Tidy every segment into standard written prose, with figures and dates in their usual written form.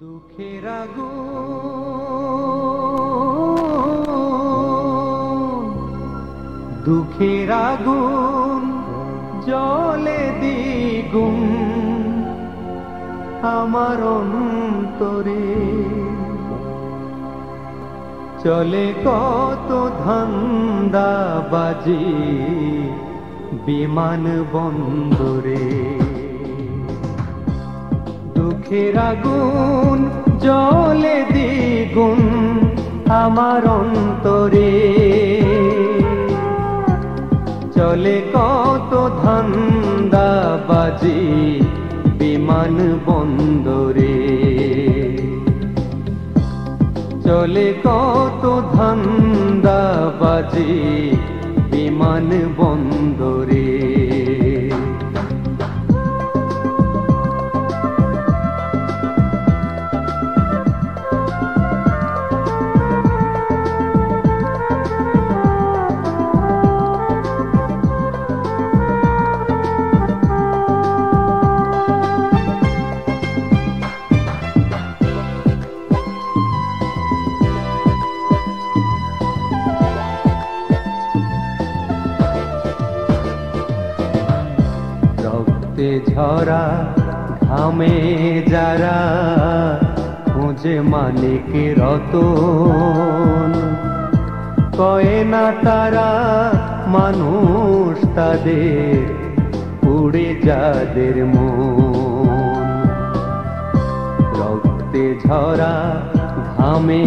দুঃখের আগুন, দুঃখের আগুন জ্বলে দ্বিগুণ আমার অন্তরে। চলে কত ধান্দাবাজি বিমান বন্দরে। দুঃখের আগুন জ্বলে দ্বিগুণ আমার অন্তরে। চলে কত ধান্দাবাজি বিমান বন্দরে। চলে কত ধান্দাবাজি বিমান বন্দরে। রক্তে ঝরা ঘামে যারা খুঁজে মানিক রতন, কয় না তারা মানুষ তাদের উড়ে যাদের মন। রক্তে ঝরা ঘামে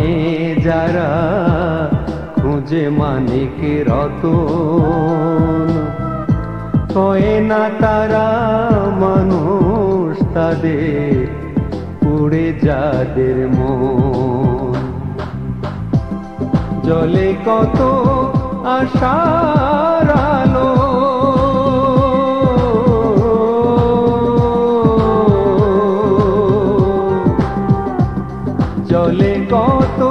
যারা খুঁজে মানিক রতন, কয় না তারা মানুষ তাদের উড়ে যাদের মন। জলে কত আশার আলো, জলে কত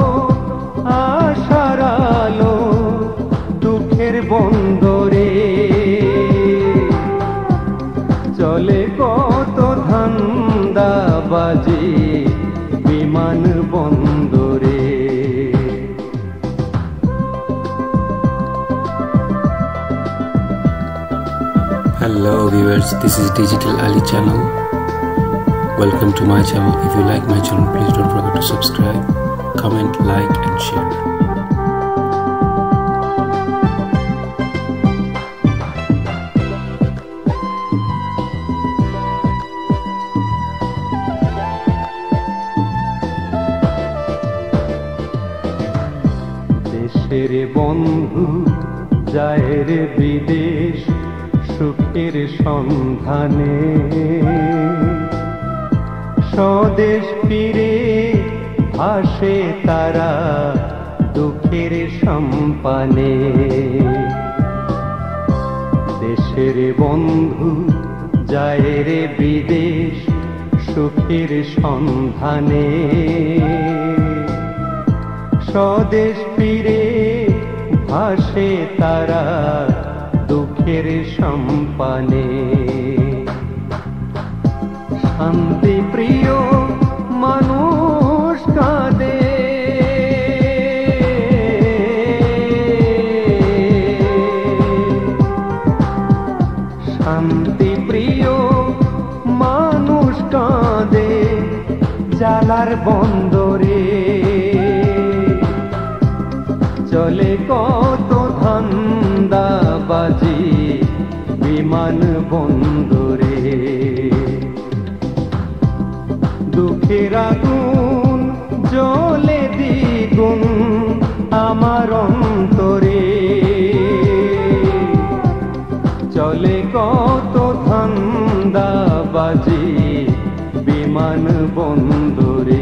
আশার আলো দুঃখের বন্দরে। চলে কত ধান্দাবাজি বিমান বন্দরে। Hello viewers, this is Digital Ali channel. Welcome to my channel. If you like my channel, please don't forget to subscribe, comment, like and share. দেশের বন্ধু যায় রে বিদেশ সুখের সন্ধানে। স্বদেশ ফিরে ভাসে তারা দুঃখের সম্পানে। দেশের বন্ধু যায় রে বিদেশ সুখের সন্ধানে। স্বদেশ ফিরে ভাসে তারা দুঃখের সম্পানে। শান্তি প্রিয় মানুষ কাঁদে, শান্তি প্রিয় মানুষ কাঁদে জ্বালার বন্দরে। চলে কত ধান্দাবাজি বিমান বন্দরে। দুঃখের আগুন জ্বলে দ্বিগুণ আমার অন্তরে। চলে কত ধান্দাবাজি বিমান বন্দরে।